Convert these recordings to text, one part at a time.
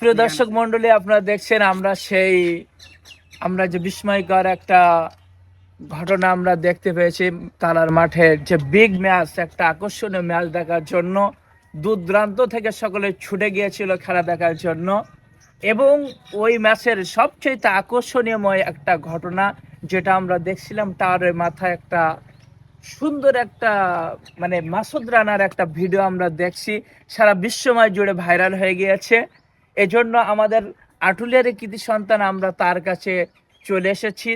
প্রিয় দর্শক মন্ডলী, আপনারা দেখছেন আমরা যে বিস্ময়কর একটা ঘটনা আমরা দেখতে পেয়েছি। তালার মাঠে যে বিগ ম্যাচ, একটা আকর্ষণীয় ম্যাচ দেখার জন্য দূর দূরান্ত থেকে সকলে ছুটে গিয়েছিল খেলা দেখার জন্য। এবং ওই ম্যাচের সবচেয়ে আকর্ষণীয়ময় একটা ঘটনা যেটা আমরা দেখছিলাম, টাওয়ারের মাথায় একটা সুন্দর একটা মানে মাসুদ রানার একটা ভিডিও আমরা দেখছি, সারা বিশ্বময় জুড়ে ভাইরাল হয়ে গিয়েছে। এজন্য আমাদের আটুলিয়ার কৃতি সন্তান, আমরা তার কাছে চলে এসেছি,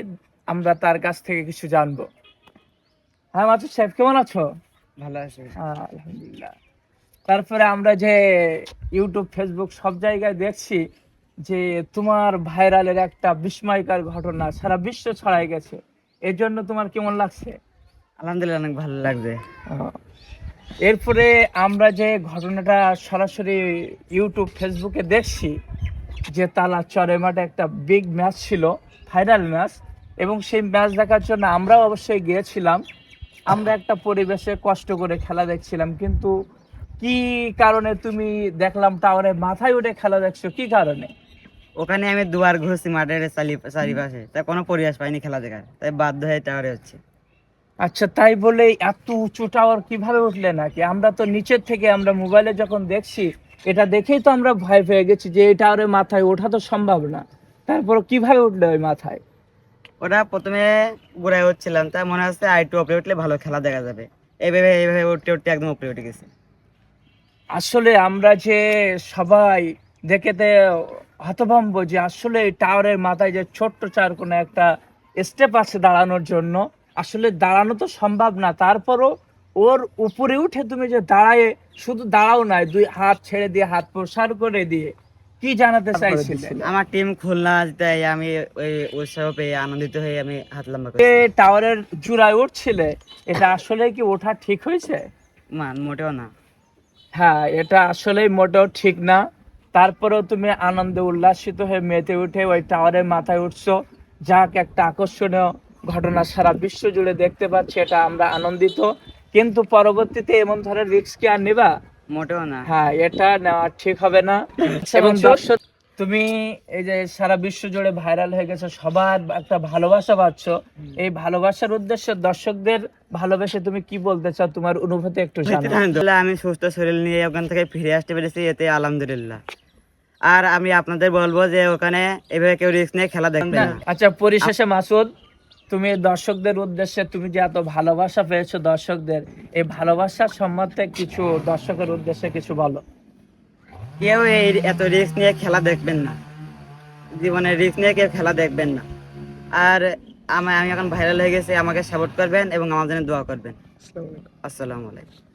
আমরা তার কাছ থেকে কিছু জানবো। হ্যাঁ মাসুদ সাহেব, কেমন আছো? ভালো আছে। আলহামদুলিল্লাহ। তারপরে আমরা যে ইউটিউব ফেসবুক সব জায়গায় দেখছি যে তোমার ভাইরালের একটা বিস্ময়কর ঘটনা সারা বিশ্ব ছড়াই গেছে, এর জন্য তোমার কেমন লাগছে? আলহামদুলিল্লাহ, অনেক ভালো লাগছে। এরপরে আমরা যে ঘটনাটা সরাসরি ইউটিউব ফেসবুকে দেখছি যে তালা চরে মাঠে একটা বিগ ম্যাচ ছিল, ফাইনাল ম্যাচ, এবং সেই ম্যাচ দেখার জন্য আমরাও অবশ্যই গিয়েছিলাম। আমরা একটা পরিবেশে কষ্ট করে খেলা দেখছিলাম, কিন্তু কি কারণে তুমি দেখলাম টাওয়ারে মাথায় উঠে খেলা দেখছো, কি কারণে? ওখানে আমি দুবার ঘুরছি মাঠের চারিপাশে, তাই কোনো পরিবেশ পাইনি খেলা দেখার, তাই বাধ্য হয়ে টাওয়ারে হচ্ছে। আচ্ছা, তাই বলে এত উঁচু টাওয়ার কিভাবে উঠলে? নাকি আমরা তো নিচের থেকে আমরা মোবাইলে যখন দেখছি, এটা দেখেই তো আমরা ভয় পেয়ে গেছি যে এই টাওয়ারের মাথায় ওঠা তো সম্ভব না। তারপর কিভাবে উঠলে ওই মাথায়? ওটা প্রথমে ঘুরাই হচ্ছিলাম, তাই মনে হচ্ছে আইটু উপরে উঠলে ভালো খেলা দেখা যাবে। এইভাবে এইভাবে উঠতে উঠতে একদম উপরে উঠে গেছে। আসলে আমরা যে সবাই দেখেতে হতভম্ব যে আসলে এই টাওয়ারের মাথায় যে ছোট্ট চার কোনো একটা স্টেপ আছে দাঁড়ানোর জন্য, আসলে দাঁড়ানো তো সম্ভব না। তারপরও ওর উপরে উঠে তুমি যে দাঁড়ায়, শুধু দাঁড়াও নাই, দুই হাত ছেড়ে দিয়ে হাত প্রসার করে দিয়ে কি জানাতে চাইছিলে? আমার টিম খুলনা, তাই আমি ওই উৎসাহ পেয়ে আনন্দিত হয়ে আমি হাত লম্বা যে করছি। টাওয়ারের চূড়ায় উঠছিলে, এটা আসলে কি ওঠা ঠিক হয়েছে? মোটেও না। হ্যাঁ, এটা আসলেই মোটেও ঠিক না। তারপরেও তুমি আনন্দে উল্লাসিত হয়ে মেতে উঠে ওই টাওয়ারের মাথায় উঠছো, যাক একটা আকর্ষণীয় ঘটনা সারা বিশ্ব জুড়ে দেখতে পাচ্ছি, এটা আমরা আনন্দিত। কিন্তু পরবর্তীতে এমন ধরনের রিস্ক কি আর নেবা? মোটেও না। হ্যাঁ, এটা নেওয়া ঠিক হবে না। এবং দর্শক, তুমি এই যে সারা বিশ্ব জুড়ে ভাইরাল হয়ে গেছো, সবার একটা ভালোবাসা পাচ্ছ, এই ভালোবাসার উদ্দেশ্যে দর্শকদের ভালোবেসে তুমি কি বলতে চাও? তোমার অনুভূতি একটু জানাও। আমি সুস্থ শরীর নিয়ে ওখান থেকে ফিরে আসতে পেরেছি, এতে আলহামদুলিল্লাহ। আর আমি আপনাদের বলবো যে ওখানে এভাবে কেউ রিস্ক নিয়ে খেলা দেখবে না। আচ্ছা, পরিশেষে মাসুদ, তুমি দর্শকদের উদ্দেশ্যে, তুমি যে এত ভালোবাসা পেয়েছো দর্শকদের, এই ভালোবাসার সম্বন্ধে কিছু দর্শকের উদ্দেশ্যে কিছু বলো। কেউ এই এত রিস্ক নিয়ে খেলা দেখবেন না, জীবনে রিস্ক নিয়ে কেউ খেলা দেখবেন না। আর আমি এখন ভাইরাল হয়ে গেছি, আমাকে সাপোর্ট করবেন এবং আমার জন্য দোয়া করবেন। আসসালামু আলাইকুম।